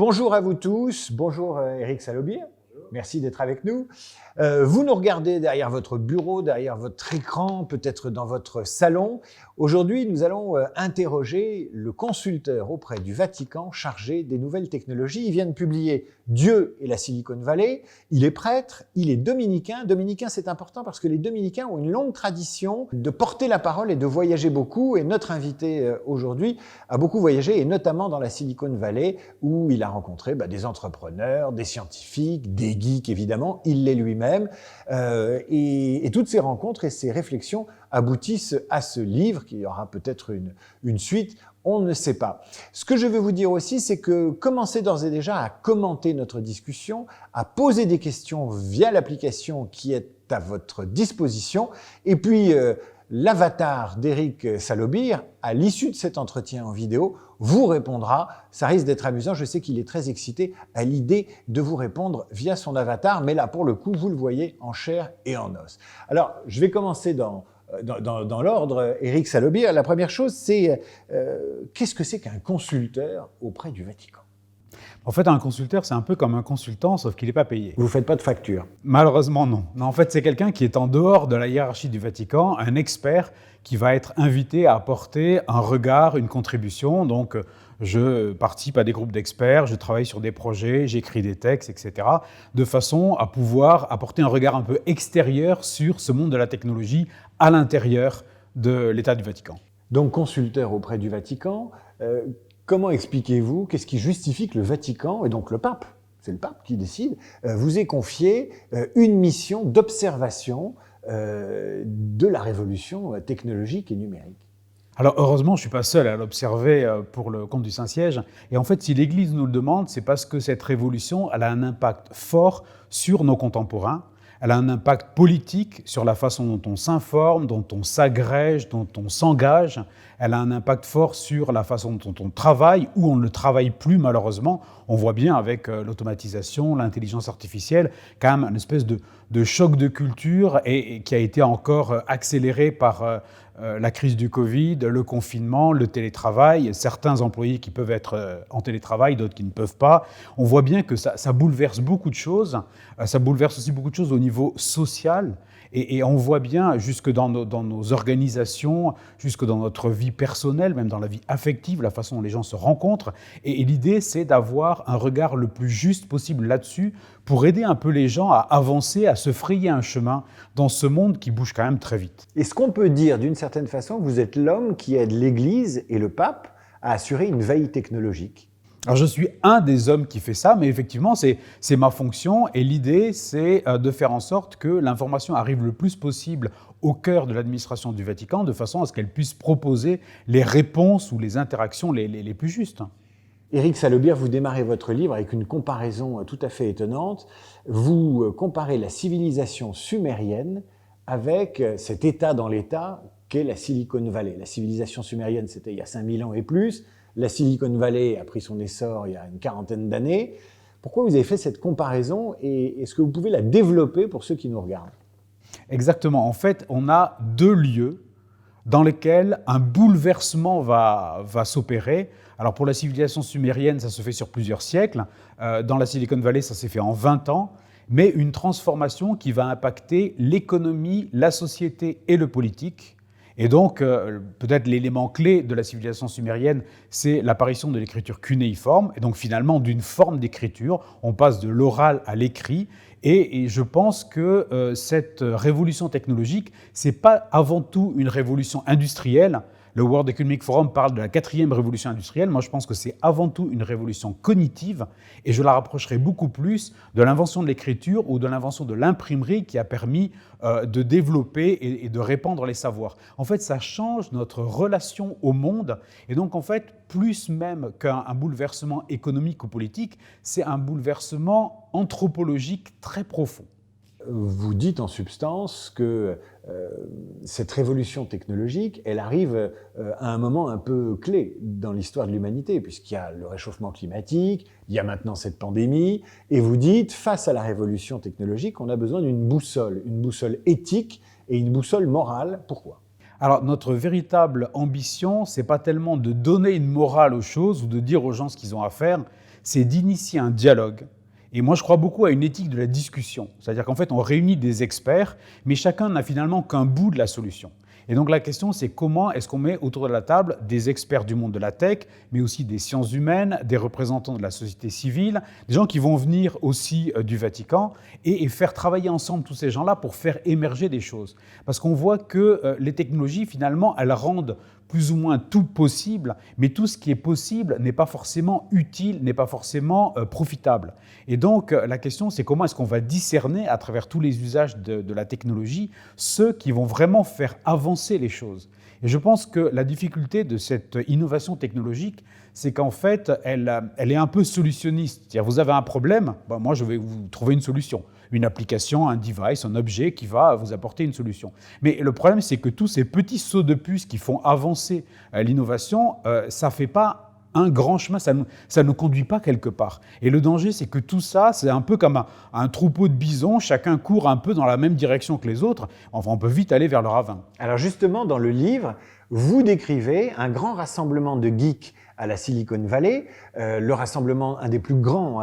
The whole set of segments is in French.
Bonjour à vous tous, bonjour Éric Salobir, merci d'être avec nous. Vous nous regardez derrière votre bureau, derrière votre écran, peut-être dans votre salon. Aujourd'hui, nous allons interroger le consulteur auprès du Vatican chargé des nouvelles technologies. Il vient de publier Dieu et la Silicon Valley. Il est prêtre, il est dominicain. Dominicain, c'est important parce que les dominicains ont une longue tradition de porter la parole et de voyager beaucoup. Et notre invité aujourd'hui a beaucoup voyagé, et notamment dans la Silicon Valley, où il a rencontré des entrepreneurs, des scientifiques, des geeks évidemment. Il l'est lui-même. Et toutes ces rencontres et ces réflexions aboutissent à ce livre, qui aura peut-être une suite, on ne sait pas. Ce que je veux vous dire aussi, c'est que commencez d'ores et déjà à commenter notre discussion, à poser des questions via l'application qui est à votre disposition, et puis l'avatar d'Éric Salobir, à l'issue de cet entretien en vidéo, vous répondra. Ça risque d'être amusant. Je sais qu'il est très excité à l'idée de vous répondre via son avatar. Mais là, pour le coup, vous le voyez en chair et en os. Alors, je vais commencer dans l'ordre. Éric Salobir, la première chose, c'est qu'est-ce que c'est qu'un consulteur auprès du Vatican ? En fait, un consulteur, c'est un peu comme un consultant, sauf qu'il n'est pas payé. Vous ne faites pas de facture? Malheureusement, non. Non, en fait, c'est quelqu'un qui est en dehors de la hiérarchie du Vatican, un expert qui va être invité à apporter un regard, une contribution. Donc, je participe à des groupes d'experts, je travaille sur des projets, j'écris des textes, etc., de façon à pouvoir apporter un regard un peu extérieur sur ce monde de la technologie à l'intérieur de l'État du Vatican. Donc, consulteur auprès du Vatican. Comment expliquez-vous, qu'est-ce qui justifie que le Vatican, et donc le pape, c'est le pape qui décide, vous ait confié une mission d'observation de la révolution technologique et numérique? Alors heureusement, je ne suis pas seul à l'observer pour le compte du Saint-Siège. Et en fait, si l'Église nous le demande, c'est parce que cette révolution, elle a un impact fort sur nos contemporains. Elle a un impact politique sur la façon dont on s'informe, dont on s'agrège, dont on s'engage. Elle a un impact fort sur la façon dont on travaille, ou on ne travaille plus malheureusement. On voit bien avec l'automatisation, l'intelligence artificielle, quand même une espèce de choc de culture et qui a été encore accéléré par la crise du Covid, le confinement, le télétravail, certains employés qui peuvent être en télétravail, d'autres qui ne peuvent pas. On voit bien que ça bouleverse beaucoup de choses. Ça bouleverse aussi beaucoup de choses au niveau social. Et on voit bien, jusque dans nos organisations, jusque dans notre vie personnelle, même dans la vie affective, la façon dont les gens se rencontrent. Et l'idée, c'est d'avoir un regard le plus juste possible là-dessus pour aider un peu les gens à avancer, à se frayer un chemin dans ce monde qui bouge quand même très vite. Est-ce qu'on peut dire d'une certaine façon que vous êtes l'homme qui aide l'Église et le pape à assurer une veille technologique ? Alors je suis un des hommes qui fait ça, mais effectivement c'est ma fonction et l'idée c'est de faire en sorte que l'information arrive le plus possible au cœur de l'administration du Vatican de façon à ce qu'elle puisse proposer les réponses ou les interactions les plus justes. Éric Salobir, vous démarrez votre livre avec une comparaison tout à fait étonnante. Vous comparez la civilisation sumérienne avec cet État dans l'État qu'est la Silicon Valley. La civilisation sumérienne, c'était il y a 5000 ans et plus. La Silicon Valley a pris son essor il y a une quarantaine d'années. Pourquoi vous avez fait cette comparaison et est-ce que vous pouvez la développer pour ceux qui nous regardent? Exactement. En fait, on a deux lieux dans lesquels un bouleversement va s'opérer. Alors pour la civilisation sumérienne, ça se fait sur plusieurs siècles. Dans la Silicon Valley, ça s'est fait en 20 ans. Mais une transformation qui va impacter l'économie, la société et le politique. Et donc, peut-être l'élément clé de la civilisation sumérienne, c'est l'apparition de l'écriture cunéiforme. Et donc, finalement, d'une forme d'écriture, on passe de l'oral à l'écrit. Et je pense que cette révolution technologique, ce n'est pas avant tout une révolution industrielle. Le World Economic Forum parle de la 4e révolution industrielle. Moi, je pense que c'est avant tout une révolution cognitive et je la rapprocherai beaucoup plus de l'invention de l'écriture ou de l'invention de l'imprimerie qui a permis de développer et de répandre les savoirs. En fait, ça change notre relation au monde et donc, en fait, plus même qu'un bouleversement économique ou politique, c'est un bouleversement anthropologique très profond. Vous dites en substance que cette révolution technologique, elle arrive à un moment un peu clé dans l'histoire de l'humanité, puisqu'il y a le réchauffement climatique, il y a maintenant cette pandémie, et vous dites, face à la révolution technologique, on a besoin d'une boussole éthique et une boussole morale. Pourquoi ? Alors, notre véritable ambition, c'est pas tellement de donner une morale aux choses ou de dire aux gens ce qu'ils ont à faire, c'est d'initier un dialogue. Et moi, je crois beaucoup à une éthique de la discussion. C'est-à-dire qu'en fait, on réunit des experts, mais chacun n'a finalement qu'un bout de la solution. Et donc la question, c'est comment est-ce qu'on met autour de la table des experts du monde de la tech, mais aussi des sciences humaines, des représentants de la société civile, des gens qui vont venir aussi du Vatican, et faire travailler ensemble tous ces gens-là pour faire émerger des choses. Parce qu'on voit que les technologies, finalement, elles rendent plus ou moins tout possible, mais tout ce qui est possible n'est pas forcément utile, n'est pas forcément profitable. Et donc, la question, c'est comment est-ce qu'on va discerner, à travers tous les usages de la technologie, ceux qui vont vraiment faire avancer les choses. Et je pense que la difficulté de cette innovation technologique, c'est qu'en fait, elle est un peu solutionniste. C'est-à-dire, vous avez un problème, ben moi, je vais vous trouver une solution. Une application, un device, un objet qui va vous apporter une solution. Mais le problème, c'est que tous ces petits sauts de puce qui font avancer l'innovation, ça ne fait pas un grand chemin, ça ne conduit pas quelque part. Et le danger, c'est que tout ça, c'est un peu comme un troupeau de bisons, chacun court un peu dans la même direction que les autres. Enfin, on peut vite aller vers le ravin. Alors justement, dans le livre, vous décrivez un grand rassemblement de geeks à la Silicon Valley, le rassemblement, un des plus grands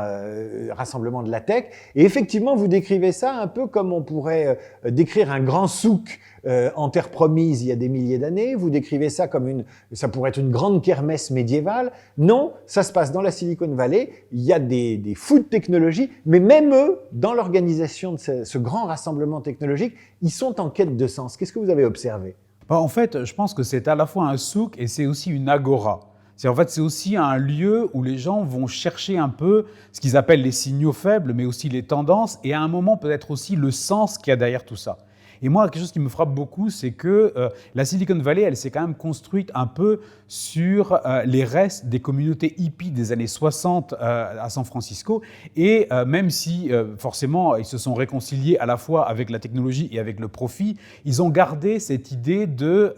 rassemblements de la tech. Et effectivement, vous décrivez ça un peu comme on pourrait décrire un grand souk en terre promise il y a des milliers d'années. Vous décrivez ça comme ça pourrait être une grande kermesse médiévale. Non, ça se passe dans la Silicon Valley. Il y a des fous de technologie, mais même eux, dans l'organisation de ce grand rassemblement technologique, ils sont en quête de sens. Qu'est-ce que vous avez observé? En fait, je pense que c'est à la fois un souk et c'est aussi une agora. En fait, c'est aussi un lieu où les gens vont chercher un peu ce qu'ils appellent les signaux faibles, mais aussi les tendances, et à un moment peut-être aussi le sens qu'il y a derrière tout ça. Et moi, quelque chose qui me frappe beaucoup, c'est que la Silicon Valley, elle s'est quand même construite un peu sur les restes des communautés hippies des années 60 à San Francisco. Et même si, forcément, ils se sont réconciliés à la fois avec la technologie et avec le profit, ils ont gardé cette idée de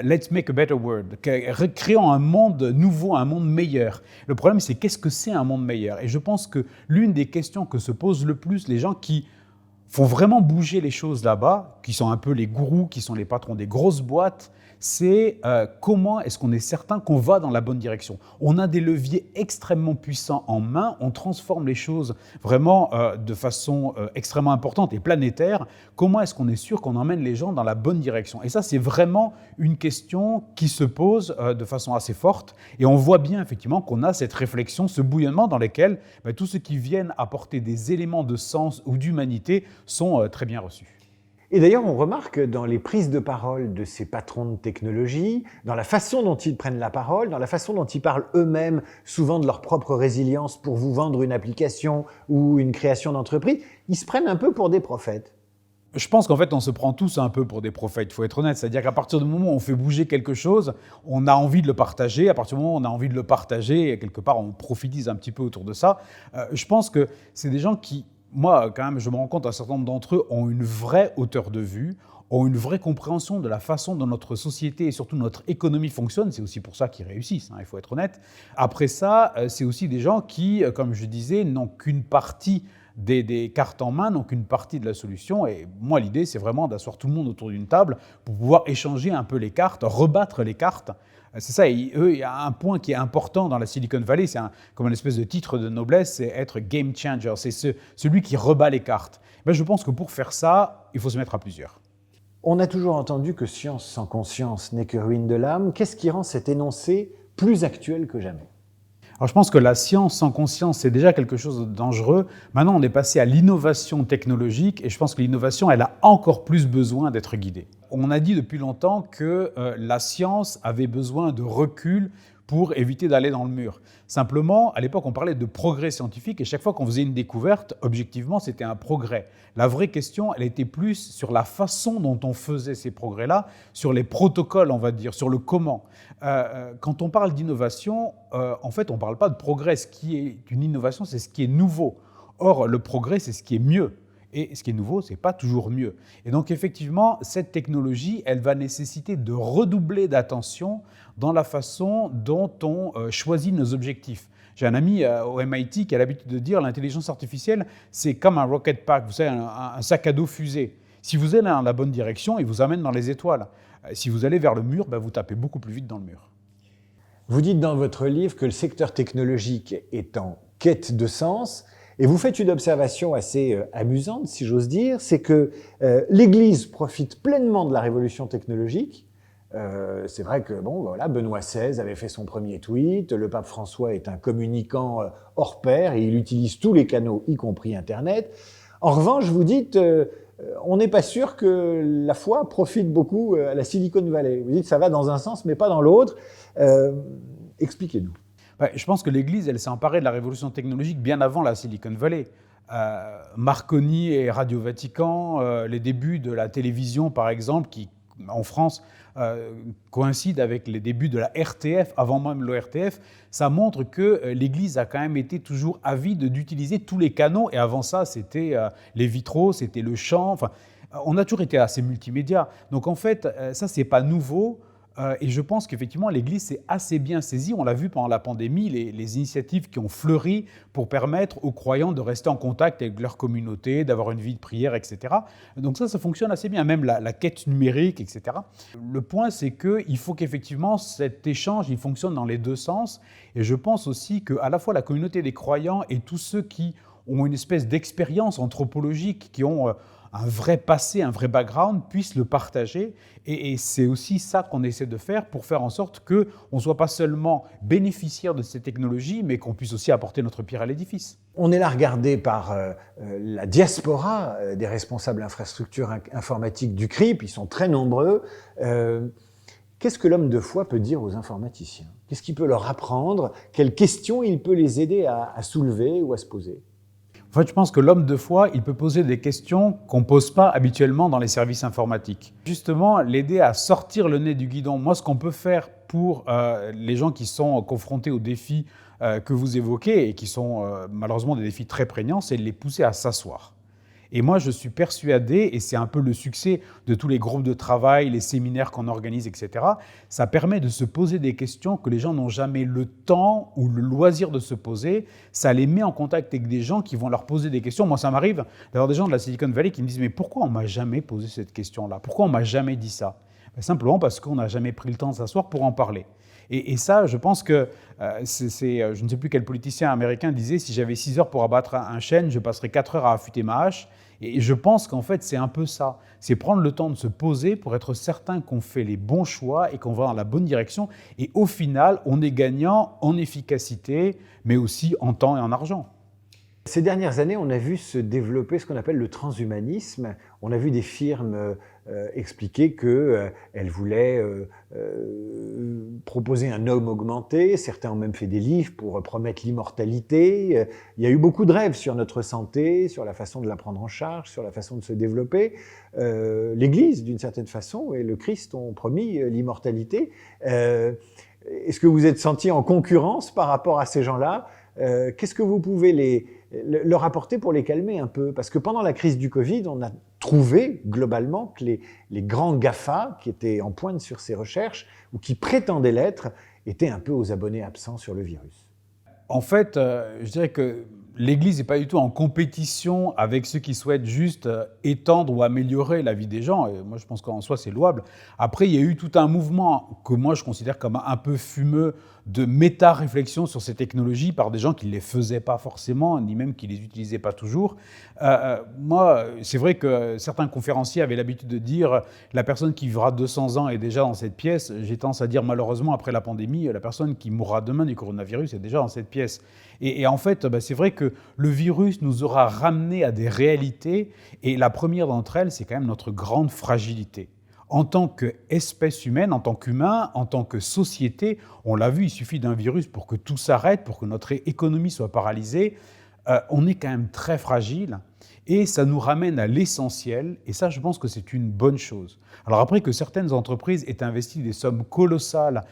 let's make a better world, créant un monde nouveau, un monde meilleur. Le problème, c'est qu'est-ce que c'est un monde meilleur? Et je pense que l'une des questions que se posent le plus les gens qui font vraiment bouger les choses là-bas, qui sont un peu les gourous, qui sont les patrons des grosses boîtes, c'est comment est-ce qu'on est certain qu'on va dans la bonne direction. On a des leviers extrêmement puissants en main, on transforme les choses vraiment de façon extrêmement importante et planétaire. Comment est-ce qu'on est sûr qu'on emmène les gens dans la bonne direction? Et ça, c'est vraiment une question qui se pose de façon assez forte. Et on voit bien effectivement qu'on a cette réflexion, ce bouillonnement dans lequel tous ceux qui viennent apporter des éléments de sens ou d'humanité sont très bien reçus. Et d'ailleurs, on remarque dans les prises de parole de ces patrons de technologie, dans la façon dont ils prennent la parole, dans la façon dont ils parlent eux-mêmes, souvent de leur propre résilience pour vous vendre une application ou une création d'entreprise, ils se prennent un peu pour des prophètes. Je pense qu'en fait, on se prend tous un peu pour des prophètes, il faut être honnête. C'est-à-dire qu'à partir du moment où on fait bouger quelque chose, on a envie de le partager. À partir du moment où on a envie de le partager, et quelque part, on prophétise un petit peu autour de ça. Je pense que c'est des gens qui, moi, quand même, je me rends compte, un certain nombre d'entre eux ont une vraie hauteur de vue, ont une vraie compréhension de la façon dont notre société et surtout notre économie fonctionne. C'est aussi pour ça qu'ils réussissent, il faut être honnête. Après ça, c'est aussi des gens qui, comme je disais, n'ont qu'une partie des cartes en main, n'ont qu'une partie de la solution. Et moi, l'idée, c'est vraiment d'asseoir tout le monde autour d'une table pour pouvoir échanger un peu les cartes, rebattre les cartes. C'est ça, il y a un point qui est important dans la Silicon Valley, c'est comme une espèce de titre de noblesse, c'est être game changer, c'est celui qui rebat les cartes. Je pense que pour faire ça, il faut se mettre à plusieurs. On a toujours entendu que science sans conscience n'est que ruine de l'âme. Qu'est-ce qui rend cet énoncé plus actuel que jamais ? Alors je pense que la science sans conscience, c'est déjà quelque chose de dangereux. Maintenant, on est passé à l'innovation technologique et je pense que l'innovation, elle a encore plus besoin d'être guidée. On a dit depuis longtemps que la science avait besoin de recul pour éviter d'aller dans le mur. Simplement, à l'époque, on parlait de progrès scientifique et chaque fois qu'on faisait une découverte, objectivement, c'était un progrès. La vraie question, elle était plus sur la façon dont on faisait ces progrès-là, sur les protocoles, on va dire, sur le comment. Quand on parle d'innovation, en fait, on ne parle pas de progrès. Ce qui est une innovation, c'est ce qui est nouveau. Or, le progrès, c'est ce qui est mieux. Et ce qui est nouveau, ce n'est pas toujours mieux. Et donc, effectivement, cette technologie, elle va nécessiter de redoubler d'attention dans la façon dont on choisit nos objectifs. J'ai un ami au MIT qui a l'habitude de dire l'intelligence artificielle, c'est comme un rocket pack, vous savez, un sac à dos fusée. Si vous allez dans la bonne direction, il vous amène dans les étoiles. Si vous allez vers le mur, vous tapez beaucoup plus vite dans le mur. Vous dites dans votre livre que le secteur technologique est en quête de sens et vous faites une observation assez amusante, si j'ose dire, c'est que l'Église profite pleinement de la révolution technologique. C'est vrai que voilà, Benoît XVI avait fait son premier tweet, le pape François est un communicant hors pair et il utilise tous les canaux, y compris Internet. En revanche, vous dites, on n'est pas sûr que la foi profite beaucoup à la Silicon Valley. Vous dites, ça va dans un sens, mais pas dans l'autre. Expliquez-nous. Je pense que l'Église, elle s'est emparée de la révolution technologique bien avant la Silicon Valley. Marconi et Radio Vatican, les débuts de la télévision, par exemple, qui, en France, coïncident avec les débuts de la RTF, avant même l'ORTF, ça montre que l'Église a quand même été toujours avide d'utiliser tous les canaux. Et avant ça, c'était les vitraux, c'était le chant. Enfin, on a toujours été assez multimédia. Donc en fait, ça, c'est pas nouveau. Et je pense qu'effectivement, l'Église s'est assez bien saisie. On l'a vu pendant la pandémie, les initiatives qui ont fleuri pour permettre aux croyants de rester en contact avec leur communauté, d'avoir une vie de prière, etc. Donc ça fonctionne assez bien, même la quête numérique, etc. Le point, c'est qu'il faut qu'effectivement cet échange il fonctionne dans les deux sens. Et je pense aussi qu'à la fois la communauté des croyants et tous ceux qui ont une espèce d'expérience anthropologique, qui ont un vrai passé, un vrai background, puissent le partager. Et c'est aussi ça qu'on essaie de faire pour faire en sorte qu'on ne soit pas seulement bénéficiaire de ces technologies, mais qu'on puisse aussi apporter notre pierre à l'édifice. On est là regardé par la diaspora des responsables infrastructures informatiques du CRIP, ils sont très nombreux. Qu'est-ce que l'homme de foi peut dire aux informaticiens? Qu'est-ce qu'il peut leur apprendre? Quelles questions il peut les aider à soulever ou à se poser? En fait, je pense que l'homme de foi, il peut poser des questions qu'on ne pose pas habituellement dans les services informatiques. Justement, l'aider à sortir le nez du guidon. Moi, ce qu'on peut faire pour les gens qui sont confrontés aux défis que vous évoquez et qui sont malheureusement des défis très prégnants, c'est de les pousser à s'asseoir. Et moi, je suis persuadé, et c'est un peu le succès de tous les groupes de travail, les séminaires qu'on organise, etc., ça permet de se poser des questions que les gens n'ont jamais le temps ou le loisir de se poser. Ça les met en contact avec des gens qui vont leur poser des questions. Moi, ça m'arrive d'avoir des gens de la Silicon Valley qui me disent « Mais pourquoi on ne m'a jamais posé cette question-là? Pourquoi on ne m'a jamais dit ça ?» Simplement parce qu'on n'a jamais pris le temps de s'asseoir pour en parler. Et ça, je pense que, je ne sais plus quel politicien américain disait « Si j'avais 6 heures pour abattre un chêne, je passerais 4 heures à affûter ma hache. » Et je pense qu'en fait, c'est un peu ça. C'est prendre le temps de se poser pour être certain qu'on fait les bons choix et qu'on va dans la bonne direction. Et au final, on est gagnant en efficacité, mais aussi en temps et en argent. Ces dernières années, on a vu se développer ce qu'on appelle le transhumanisme. On a vu des firmes expliquer qu'elles voulaient proposer un homme augmenté. Certains ont même fait des livres pour promettre l'immortalité. Il y a eu beaucoup de rêves sur notre santé, sur la façon de la prendre en charge, sur la façon de se développer. L'Église, d'une certaine façon, et le Christ ont promis l'immortalité. Est-ce que vous êtes senti en concurrence par rapport à ces gens-là? Qu'est-ce que vous pouvez leur apporter pour les calmer un peu? Parce que pendant la crise du Covid, on a trouvé globalement que les grands GAFA qui étaient en pointe sur ces recherches ou qui prétendaient l'être étaient un peu aux abonnés absents sur le virus. En fait, je dirais que l'Église n'est pas du tout en compétition avec ceux qui souhaitent juste étendre ou améliorer la vie des gens. Et moi, je pense qu'en soi, c'est louable. Après, il y a eu tout un mouvement que moi, je considère comme un peu fumeux de méta-réflexion sur ces technologies par des gens qui ne les faisaient pas forcément, ni même qui ne les utilisaient pas toujours. Moi, c'est vrai que certains conférenciers avaient l'habitude de dire « la personne qui vivra 200 ans est déjà dans cette pièce ». J'ai tendance à dire malheureusement, après la pandémie, la personne qui mourra demain du coronavirus est déjà dans cette pièce. Et en fait, c'est vrai que le virus nous aura ramené à des réalités, et la première d'entre elles, c'est quand même notre grande fragilité. En tant qu'espèce humaine, en tant qu'humain, en tant que société, on l'a vu, il suffit d'un virus pour que tout s'arrête, pour que notre économie soit paralysée. On est quand même très fragile et ça nous ramène à l'essentiel, et ça, je pense que c'est une bonne chose. Alors après que certaines entreprises aient investi des sommes colossales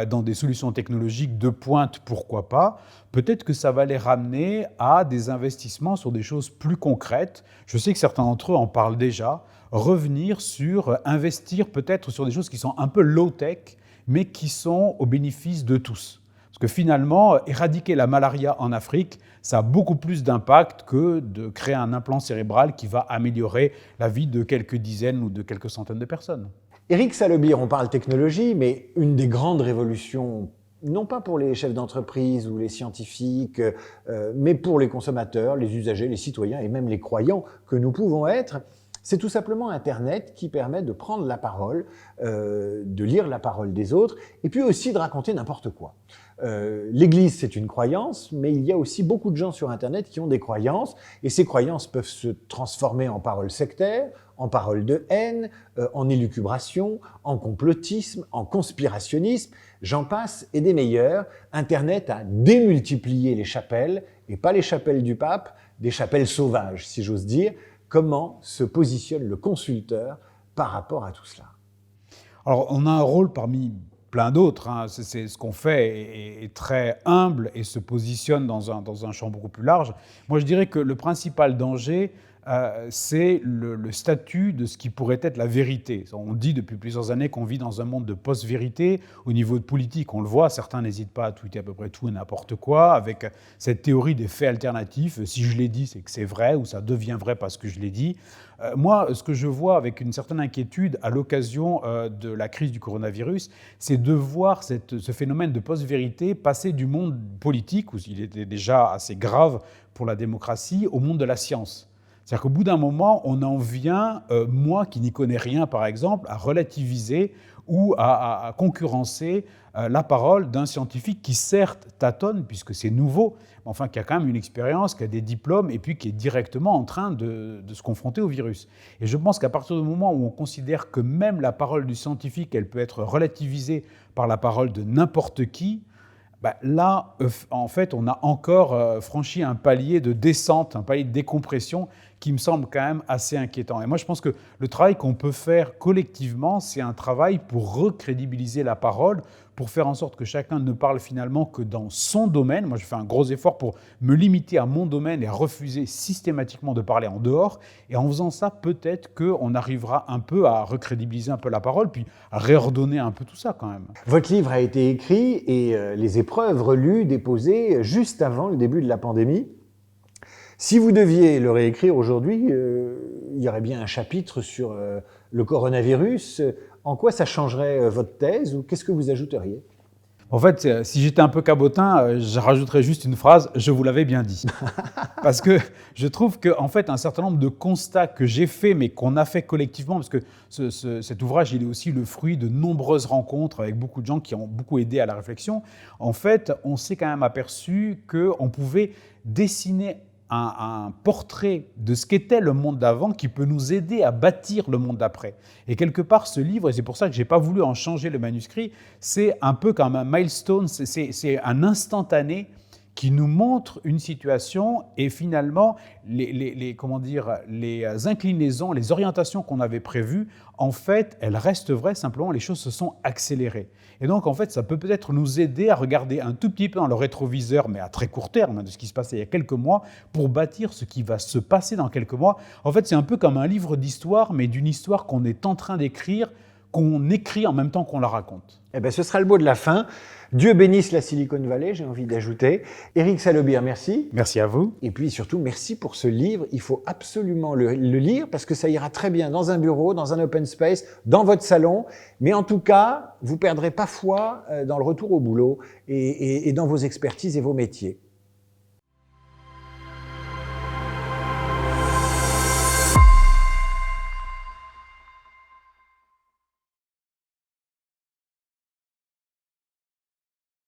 dans des solutions technologiques de pointe, pourquoi pas, peut-être que ça va les ramener à des investissements sur des choses plus concrètes. Je sais que certains d'entre eux en parlent déjà, revenir sur, investir peut-être sur des choses qui sont un peu low-tech, mais qui sont au bénéfice de tous. Parce que finalement, éradiquer la malaria en Afrique, ça a beaucoup plus d'impact que de créer un implant cérébral qui va améliorer la vie de quelques dizaines ou de quelques centaines de personnes. Éric Salobir, on parle technologie, mais une des grandes révolutions non pas pour les chefs d'entreprise ou les scientifiques, mais pour les consommateurs, les usagers, les citoyens et même les croyants que nous pouvons être. C'est tout simplement Internet qui permet de prendre la parole, de lire la parole des autres, et puis aussi de raconter n'importe quoi. L'Église, c'est une croyance, mais il y a aussi beaucoup de gens sur Internet qui ont des croyances, et ces croyances peuvent se transformer en paroles sectaires, en paroles de haine, en élucubration, en complotisme, en conspirationnisme, j'en passe, et des meilleurs. Internet a démultiplié les chapelles, et pas les chapelles du pape, des chapelles sauvages, si j'ose dire. Comment se positionne le consulteur par rapport à tout cela? Alors, on a un rôle parmi plein d'autres. Hein. C'est ce qu'on fait est très humble et se positionne dans un champ beaucoup plus large. Moi, je dirais que le principal danger, c'est le statut de ce qui pourrait être la vérité. On dit depuis plusieurs années qu'on vit dans un monde de post-vérité. Au niveau de politique, on le voit, certains n'hésitent pas à tweeter à peu près tout et n'importe quoi, avec cette théorie des faits alternatifs. Si je l'ai dit, c'est que c'est vrai, ou ça devient vrai parce que je l'ai dit. Moi, ce que je vois avec une certaine inquiétude à l'occasion de la crise du coronavirus, c'est de voir ce phénomène de post-vérité passer du monde politique, où il était déjà assez grave pour la démocratie, au monde de la science. C'est-à-dire qu'au bout d'un moment, on en vient, moi qui n'y connais rien par exemple, à relativiser ou à concurrencer la parole d'un scientifique qui certes tâtonne, puisque c'est nouveau, mais enfin qui a quand même une expérience, qui a des diplômes et puis qui est directement en train de se confronter au virus. Et je pense qu'à partir du moment où on considère que même la parole du scientifique, elle peut être relativisée par la parole de n'importe qui, ben là, en fait, on a encore franchi un palier de descente, un palier de décompression qui me semble quand même assez inquiétant. Et moi, je pense que le travail qu'on peut faire collectivement, c'est un travail pour recrédibiliser la parole, pour faire en sorte que chacun ne parle finalement que dans son domaine. Moi, je fais un gros effort pour me limiter à mon domaine et à refuser systématiquement de parler en dehors. Et en faisant ça, peut-être qu'on arrivera un peu à recrédibiliser un peu la parole, puis à réordonner un peu tout ça quand même. Votre livre a été écrit et les épreuves relues, déposées juste avant le début de la pandémie. Si vous deviez le réécrire aujourd'hui, il y aurait bien un chapitre sur le coronavirus. En quoi ça changerait votre thèse ou qu'est-ce que vous ajouteriez? En fait, si j'étais un peu cabotin, je rajouterais juste une phrase « je vous l'avais bien dit ». Parce que je trouve qu'en fait, un certain nombre de constats que j'ai faits, mais qu'on a fait collectivement, parce que cet ouvrage, il est aussi le fruit de nombreuses rencontres avec beaucoup de gens qui ont beaucoup aidé à la réflexion. En fait, on s'est quand même aperçu qu'on pouvait dessiner un portrait de ce qu'était le monde d'avant qui peut nous aider à bâtir le monde d'après. Et quelque part, ce livre, et c'est pour ça que je n'ai pas voulu en changer le manuscrit, c'est un peu comme un milestone, c'est un instantané qui nous montre une situation et finalement les inclinaisons, les orientations qu'on avait prévues, en fait, elles restent vraies, simplement les choses se sont accélérées. Et donc, en fait, ça peut peut-être nous aider à regarder un tout petit peu dans le rétroviseur, mais à très court terme, de ce qui se passait il y a quelques mois, pour bâtir ce qui va se passer dans quelques mois. En fait, c'est un peu comme un livre d'histoire, mais d'une histoire qu'on est en train d'écrire, qu'on écrit en même temps qu'on la raconte. Eh bien, ce sera le mot de la fin. Dieu bénisse la Silicon Valley, j'ai envie d'ajouter. Éric Salobir, merci. Merci à vous. Et puis surtout, merci pour ce livre. Il faut absolument le lire parce que ça ira très bien dans un bureau, dans un open space, dans votre salon. Mais en tout cas, vous ne perdrez pas foi dans le retour au boulot et dans vos expertises et vos métiers.